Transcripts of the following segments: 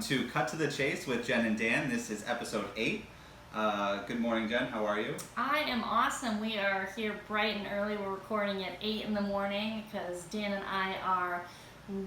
to Cut to the Chase with Jen and Dan. This is episode 8. Good morning, Jen. How are you? I am awesome. We are here bright and early. We're recording at 8 in the morning because Dan and I are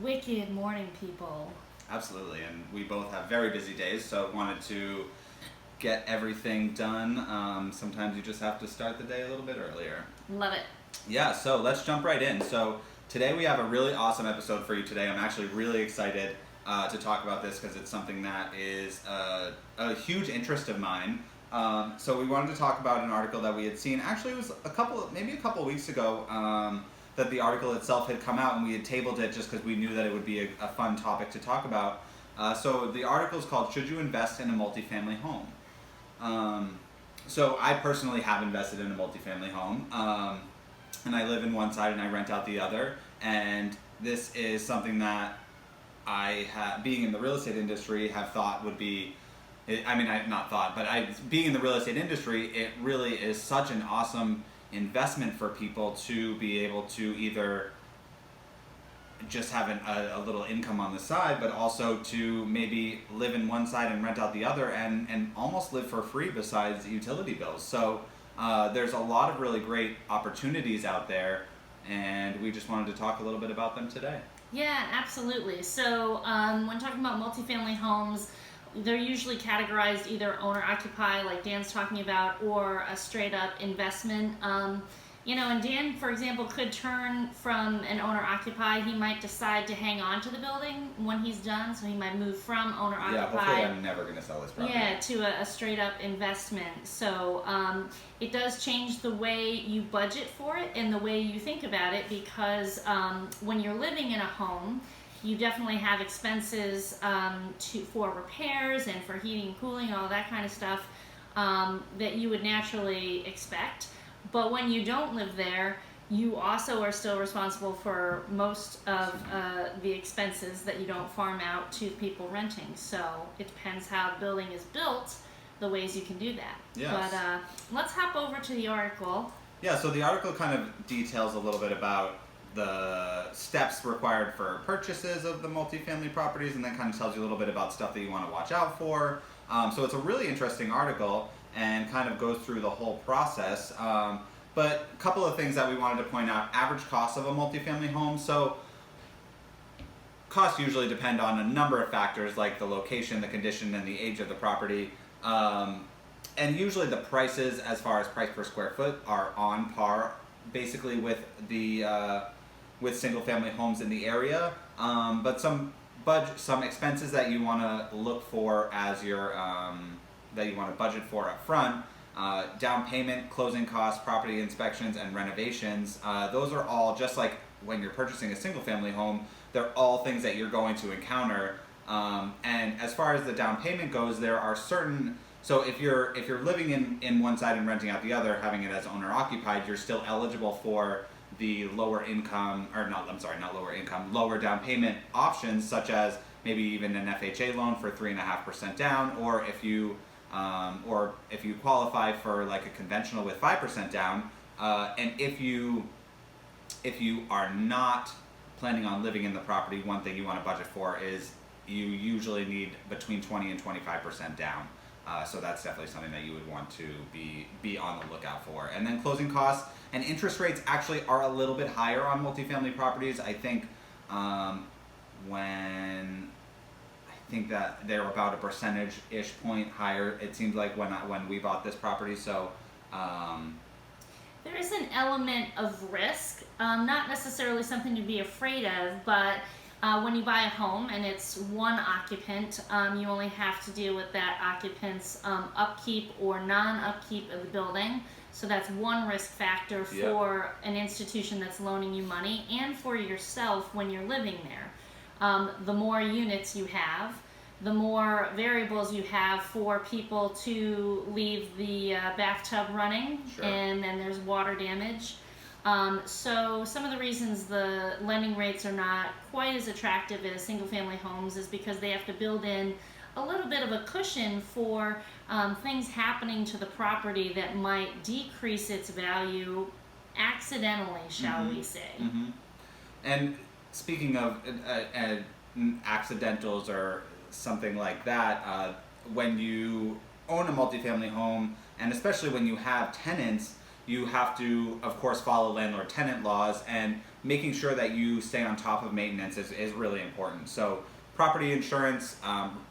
wicked morning people. Absolutely, and we both have very busy days, so wanted to get everything done. Sometimes you just have to start the day a little bit earlier. Love it. Yeah, so let's jump right in. So today we have a really awesome episode for you today. I'm actually really excited to talk about this because it's something that is a huge interest of mine. So we wanted to talk about an article that we had seen. Actually, it was maybe a couple weeks ago that the article itself had come out, and we had tabled it just because we knew that it would be a fun topic to talk about. So the article is called "Should You Invest in a Multifamily Home?" So I personally have invested in a multifamily home, and I live in one side and I rent out the other. And this is something that I have, being in the real estate industry, have thought would be. Being in the real estate industry, it really is such an awesome investment for people to be able to either just have a little income on the side, but also to maybe live in one side and rent out the other and almost live for free besides utility bills. So there's a lot of really great opportunities out there, and we just wanted to talk a little bit about them today. Yeah, absolutely. So when talking about multifamily homes, they're usually categorized either owner-occupied, like Dan's talking about, or a straight-up investment. And Dan, for example, could turn from an owner-occupied. He might decide to hang on to the building when he's done, so he might move from owner-occupied. Yeah, hopefully I'm never going to sell this property. Yeah, to a straight-up investment. So it does change the way you budget for it and the way you think about it, because when you're living in a home, you definitely have expenses for repairs and for heating and cooling and all that kind of stuff that you would naturally expect. But when you don't live there, you also are still responsible for most of the expenses that you don't farm out to people renting. So it depends how the building is built, the ways you can do that. Yes. But let's hop over to the article. Yeah, so the article kind of details a little bit about the steps required for purchases of the multifamily properties, and then kind of tells you a little bit about stuff that you want to watch out for. So it's a really interesting article and kind of goes through the whole process. But a couple of things that we wanted to point out: average cost of a multifamily home. So costs usually depend on a number of factors like the location, the condition, and the age of the property. And usually the prices, as far as price per square foot, are on par basically with the with single family homes in the area, but some expenses that you want to look for as your that you want to budget for up front: down payment, closing costs, property inspections, and renovations. Those are all, just like when you're purchasing a single family home, they're all things that you're going to encounter. And as far as the down payment goes, there are certain. So if you're living in one side and renting out the other, having it as owner occupied, you're still eligible for the lower down payment options, such as maybe even an FHA loan for 3.5% down, or if you qualify for like a conventional with 5% down, and if you are not planning on living in the property, one thing you want to budget for is you usually need between 20 and 25% down. So that's definitely something that you would want to be on the lookout for. And then closing costs and interest rates actually are a little bit higher on multifamily properties. I think that they're about a percentage-ish point higher, it seems like, when we bought this property. So there is an element of risk, not necessarily something to be afraid of, but when you buy a home and it's one occupant, you only have to deal with that occupant's upkeep or non-upkeep of the building. So that's one risk factor for an institution that's loaning you money, and for yourself when you're living there. The more units you have, the more variables you have for people to leave the bathtub running. Sure. And then there's water damage. So some of the reasons the lending rates are not quite as attractive as single family homes is because they have to build in a little bit of a cushion for things happening to the property that might decrease its value accidentally, shall we say. Mm-hmm. And speaking of accidentals or something like that, when you own a multifamily home, and especially when you have tenants, you have to, of course, follow landlord-tenant laws, and making sure that you stay on top of maintenance is really important. So property insurance,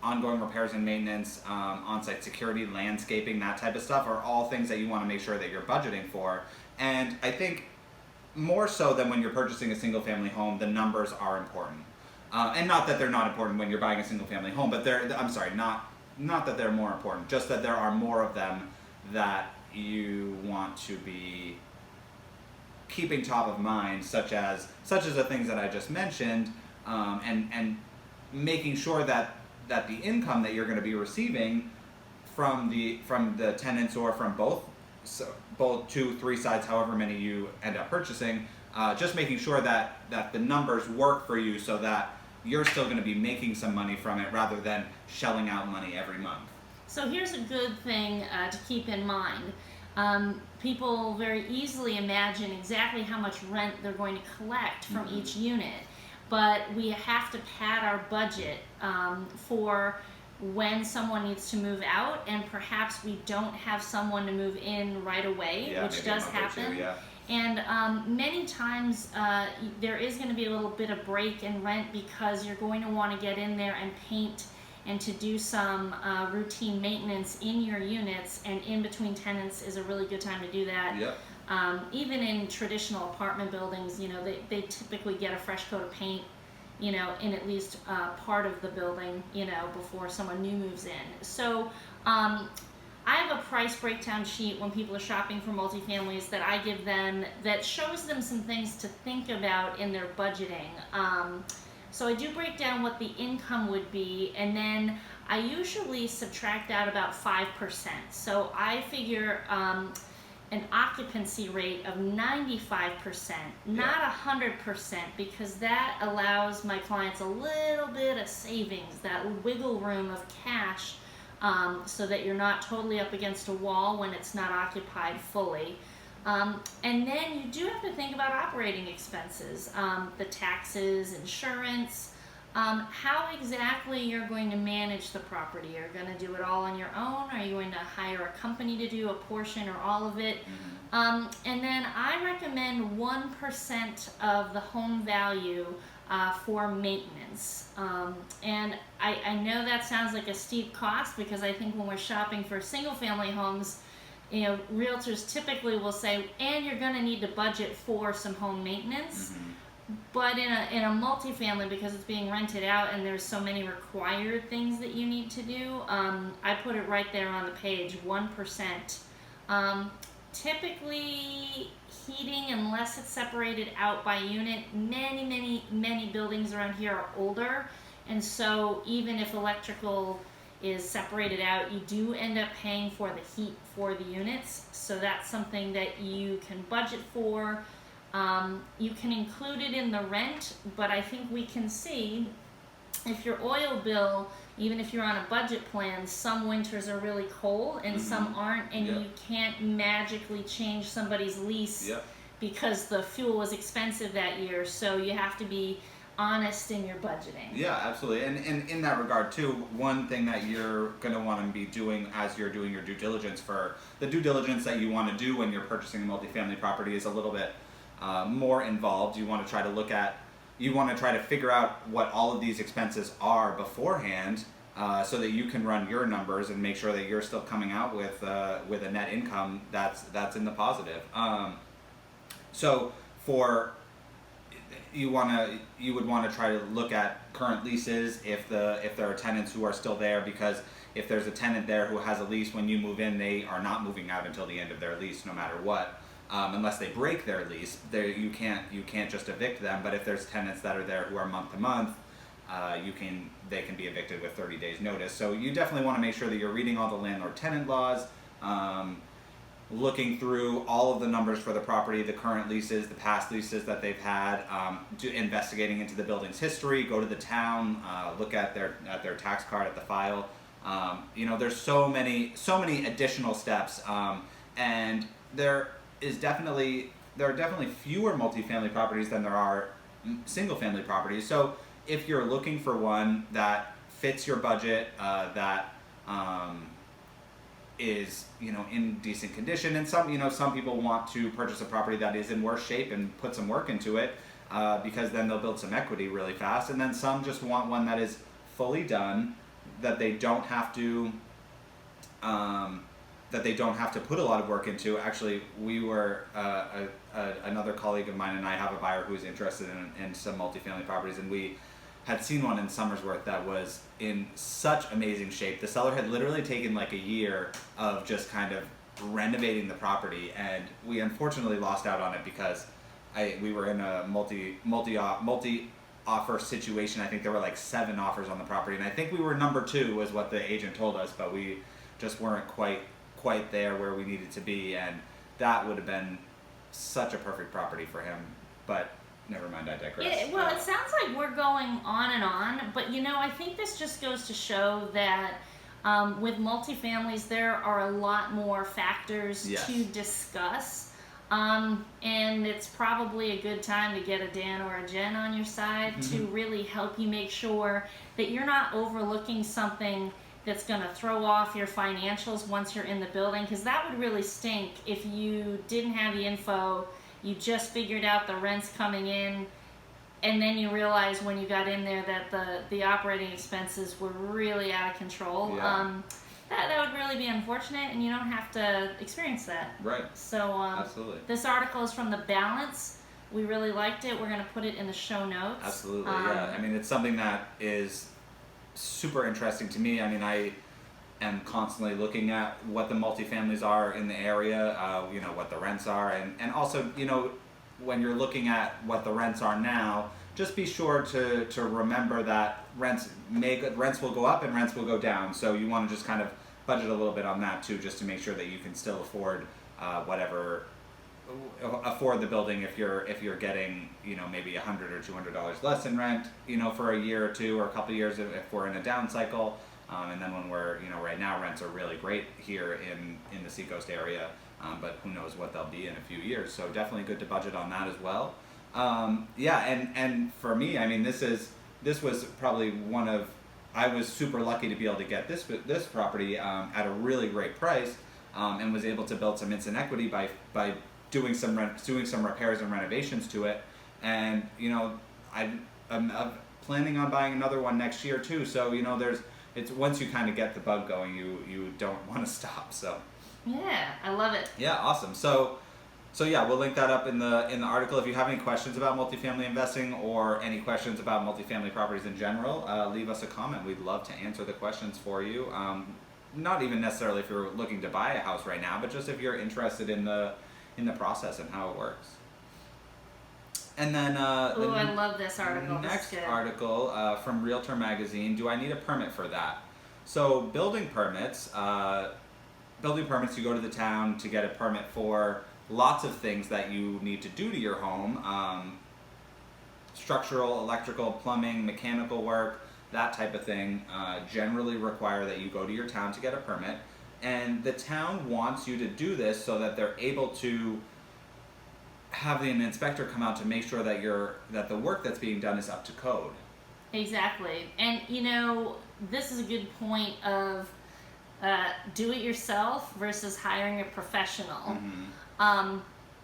ongoing repairs and maintenance, on-site security, landscaping, that type of stuff are all things that you want to make sure that you're budgeting for. And I think more so than when you're purchasing a single family home, the numbers are important. And not that they're not important when you're buying a single family home, but not that they're more important, just that there are more of them that you want to be keeping top of mind, such as the things that I just mentioned, and making sure that the income that you're going to be receiving from the tenants, or from both 2, 3 sides, however many you end up purchasing, just making sure that the numbers work for you, so that you're still going to be making some money from it rather than shelling out money every month. So here's a good thing to keep in mind. People very easily imagine exactly how much rent they're going to collect from each unit, but we have to pad our budget for when someone needs to move out, and perhaps we don't have someone to move in right away, which does happen. And many times there is going to be a little bit of break in rent, because you're going to want to get in there and paint and to do some routine maintenance in your units, and in between tenants is a really good time to do that. Even in traditional apartment buildings, they typically get a fresh coat of paint, in at least part of the building, before someone new moves in. So I have a price breakdown sheet when people are shopping for multifamilies that I give them, that shows them some things to think about in their budgeting. So I do break down what the income would be, and then I usually subtract out about 5%. So I figure an occupancy rate of 95%, not 100%, because that allows my clients a little bit of savings, that wiggle room of cash, so that you're not totally up against a wall when it's not occupied fully. And then you do have to think about operating expenses, the taxes, insurance, how exactly you're going to manage the property. Are you going to do it all on your own? Are you going to hire a company to do a portion or all of it? And then I recommend 1% of the home value for maintenance. And I know that sounds like a steep cost, because I think when we're shopping for single family homes, realtors typically will say, and you're going to need to budget for some home maintenance. But in a multifamily, because it's being rented out and there's so many required things that you need to do, I put it right there on the page, 1%. Typically, heating, unless it's separated out by unit, many buildings around here are older, and so even if electrical is separated out, you do end up paying for the heat for the units. So that's something that you can budget for. You can include it in the rent, but I think we can see if your oil bill, even if you're on a budget plan, some winters are really cold and some aren't, and you can't magically change somebody's lease because the fuel was expensive that year. So you have to be honest in your budgeting. Yeah, absolutely. And in that regard too, one thing that you're going to want to be doing as you're doing your due diligence, for the due diligence that you want to do when you're purchasing a multifamily property, is a little bit more involved. You want to try to figure out what all of these expenses are beforehand, so that you can run your numbers and make sure that you're still coming out with a net income that's in the positive. So you would want to try to look at current leases, if there are tenants who are still there, because if there's a tenant there who has a lease, when you move in, they are not moving out until the end of their lease, no matter what. Unless they break their lease, you can't just evict them. But if there's tenants that are there who are month to month, they can be evicted with 30 days notice. So you definitely want to make sure that you're reading all the landlord-tenant laws, looking through all of the numbers for the property, the current leases, the past leases that they've had, investigating into the building's history, go to the town, look at their tax card, at the file. There's so many additional steps, and there are definitely fewer multifamily properties than there are single family properties. So if you're looking for one that fits your budget, that is, in decent condition. And some people want to purchase a property that is in worse shape and put some work into it, because then they'll build some equity really fast. And then some just want one that is fully done, that they don't have to put a lot of work into. Actually, we were another colleague of mine and I have a buyer who is interested in some multifamily properties, and we had seen one in Somersworth that was in such amazing shape. The seller had literally taken like a year of just kind of renovating the property, and we unfortunately lost out on it because we were in a multi offer situation. I think there were like 7 offers on the property, and I think we were number 2 was what the agent told us, but we just weren't quite there where we needed to be, and that would have been such a perfect property for him. But never mind, I digress. Well, it sounds like we're going on and on, but I think this just goes to show that with multifamilies, there are a lot more factors to discuss. And it's probably a good time to get a Dan or a Jen on your side to really help you make sure that you're not overlooking something that's going to throw off your financials once you're in the building, because that would really stink if you didn't have the info, you just figured out the rent's coming in, and then you realize when you got in there that the operating expenses were really out of control. That would really be unfortunate, and you don't have to experience that. Right. So absolutely. This article is from The Balance. We really liked it. We're going to put it in the show notes. Absolutely, yeah. I mean, it's something that is super interesting to me. I mean, I am constantly looking at what the multifamilies are in the area, what the rents are, and also, when you're looking at what the rents are now, just be sure to remember that rents will go up and rents will go down. So you want to just kind of budget a little bit on that too, just to make sure that you can still afford afford the building if you're getting maybe $100 or $200 less in rent for a year or two or a couple of years if we're in a down cycle, and then when we're right now rents are really great here in the Seacoast area, but who knows what they'll be in a few years. So definitely good to budget on that as well. And for me, I mean, this was probably I was super lucky to be able to get this property at a really great price, and was able to build some instant equity by doing some repairs and renovations to it. And I'm planning on buying another one next year too. So it's once you kind of get the bug going, you don't want to stop. So yeah, I love it. Yeah, awesome. So yeah, we'll link that up in the article. If you have any questions about multifamily investing or any questions about multifamily properties in general, leave us a comment. We'd love to answer the questions for you. Not even necessarily if you're looking to buy a house right now, but just if you're interested in the process and how it works. And then I love this article. Next article from Realtor Magazine. Do I need a permit for that? So building permits, you go to the town to get a permit for lots of things that you need to do to your home, structural, electrical, plumbing, mechanical work, that type of thing, generally require that you go to your town to get a permit. And the town wants you to do this so that they're able to have an inspector come out to make sure that the work that's being done is up to code. Exactly. And this is a good point of do it yourself versus hiring a professional.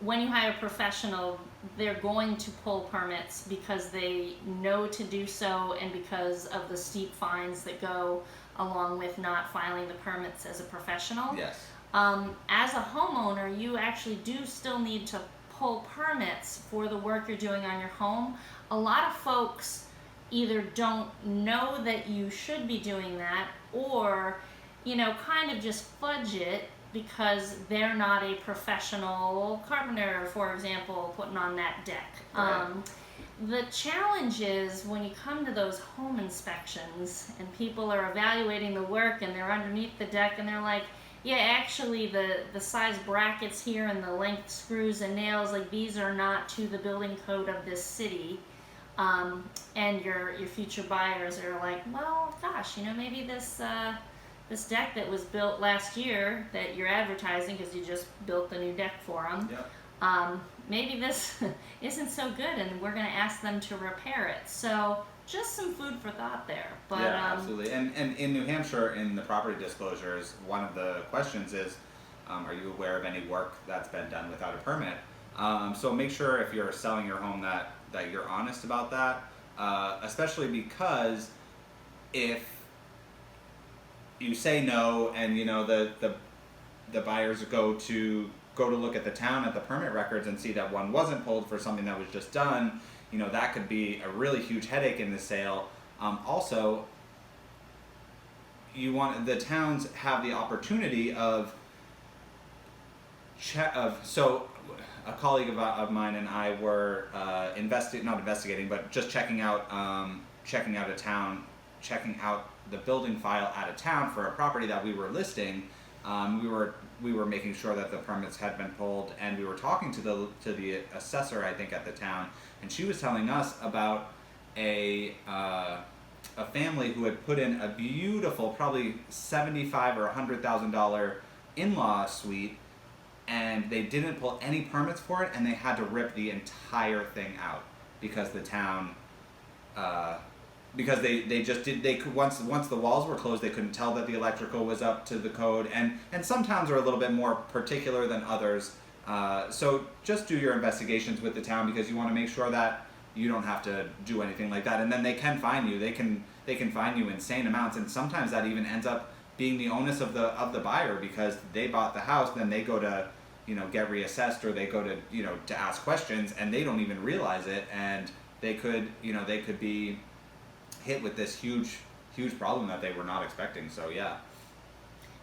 When you hire a professional, they're going to pull permits because they know to do so, and because of the steep fines that go along with not filing the permits as a professional. Yes. As a homeowner, you actually do still need to pull permits for the work you're doing on your home. A lot of folks either don't know that you should be doing that, or kind of just fudge it because they're not a professional carpenter, for example, putting on that deck. Right. The challenge is when you come to those home inspections and people are evaluating the work and they're underneath the deck and they're like, yeah, actually the size brackets here and the length screws and nails, like these are not to the building code of this city. And your future buyers are like, well, gosh, maybe this deck that was built last year that you're advertising because you just built the new deck for them, Yep. maybe this isn't so good, and we're going to ask them to repair it. So just some food for thought there. But, yeah, absolutely. And in New Hampshire, in the property disclosures, one of the questions is, are you aware of any work that's been done without a permit? So make sure if you're selling your home that you're honest about that, especially because if you say no and the buyers go to look at the town at the permit records and see that one wasn't pulled for something that was just done, that could be a really huge headache in the sale. Also, the towns have the opportunity so a colleague of mine and I were not investigating, but just checking out the building file at a town for a property that we were listing. We were making sure that the permits had been pulled, and we were talking to the assessor, I think, at the town, and she was telling us about a family who had put in a beautiful, probably $75,000 or $100,000 in-law suite, and they didn't pull any permits for it, and they had to rip the entire thing out because the town, because they just did, they could, once the walls were closed, they couldn't tell that the electrical was up to the code, and some towns are a little bit more particular than others. So just do your investigations with the town, because you want to make sure that you don't have to do anything like that, and then they can fine you. They can fine you insane amounts, and sometimes that even ends up being the onus of the buyer, because they bought the house, then they go to get reassessed, or they go to to ask questions, and they don't even realize it, and they could be hit with this huge problem that they were not expecting. So yeah,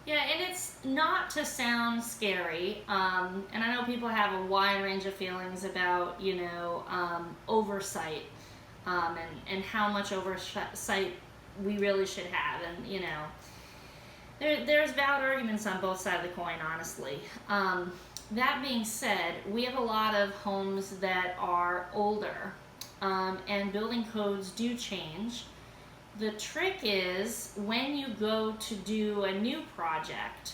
and it's not to sound scary, and I know people have a wide range of feelings about oversight, and how much oversight we really should have, and there's valid arguments on both sides of the coin, honestly. That being said, we have a lot of homes that are older, and building codes do change. The trick is, when you go to do a new project,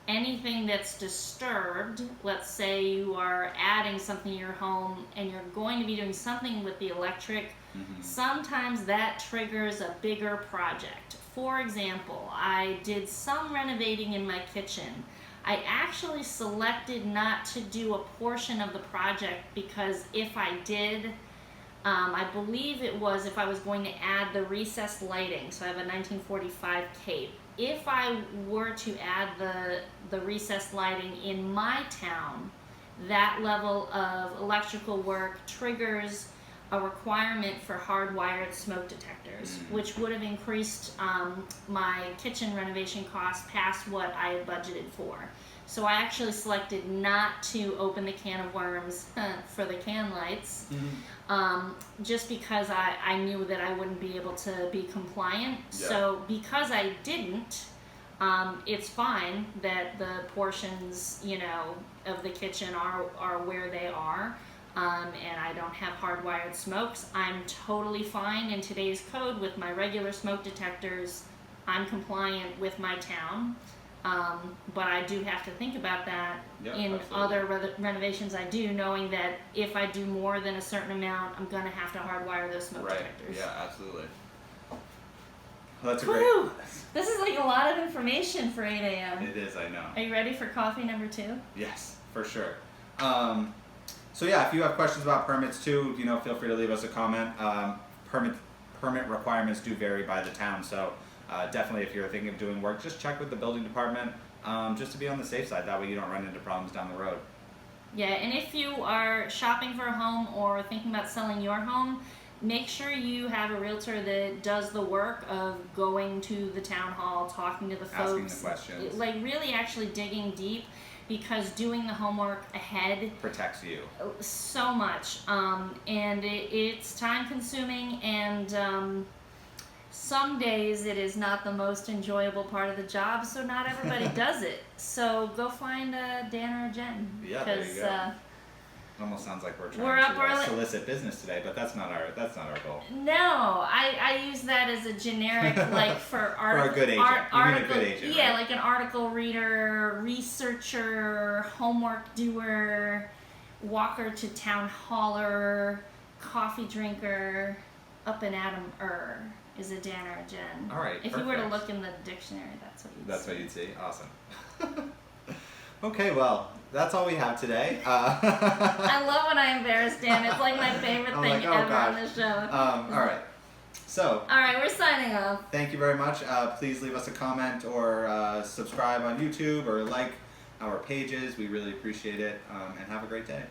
anything that's disturbed, let's say you are adding something to your home and you're going to be doing something with the electric, sometimes that triggers a bigger project. For example, I did some renovating in my kitchen. I actually selected not to do a portion of the project, because if I did, I believe it was if I was going to add the recessed lighting, so I have a 1945 cape. If I were to add the recessed lighting in my town, that level of electrical work triggers a requirement for hardwired smoke detectors, which would have increased my kitchen renovation costs past what I had budgeted for. So I actually selected not to open the can of worms for the can lights, just because I knew that I wouldn't be able to be compliant. Yeah. So because I didn't, it's fine that the portions, of the kitchen are where they are. And I don't have hardwired smokes. I'm totally fine in today's code with my regular smoke detectors. I'm compliant with my town, but I do have to think about that in other renovations I do, knowing that if I do more than a certain amount, I'm going to have to hardwire those smoke detectors. Yeah, absolutely. Well, that's a Woo! great... This is like a lot of information for 8 a.m. It is, I know. Are you ready for coffee number 2? Yes, for sure. So yeah, if you have questions about permits too, feel free to leave us a comment. Permit requirements do vary by the town, so definitely if you're thinking of doing work, just check with the building department, just to be on the safe side. That way you don't run into problems down the road. Yeah, and if you are shopping for a home or thinking about selling your home, make sure you have a realtor that does the work of going to the town hall, talking to the folks, asking the questions, like really actually digging deep. Because doing the homework ahead protects you so much, and it's time consuming, and some days it is not the most enjoyable part of the job, so not everybody does it. So go find a Dan or a Jen. Yeah, there you go. It almost sounds like we're trying to solicit business today, but that's not our goal. No, I use that as a generic, like for for a good agent. article, a good agent, yeah, right? like an article reader, researcher, homework doer. walker to town hauler, coffee drinker, up and Adam is a Dan or a Jen. All right, If you were to perfect. look in the dictionary, that's what you'd That's see. what you'd see. Awesome. Okay, well, that's all we have today. I love when I embarrass Dan. It's like my favorite I'm thing like, oh, ever on gosh. the show. All right. So, All right, we're signing off. thank you very much. Please leave us a comment or subscribe on YouTube or like our pages. We really appreciate it. And have a great day.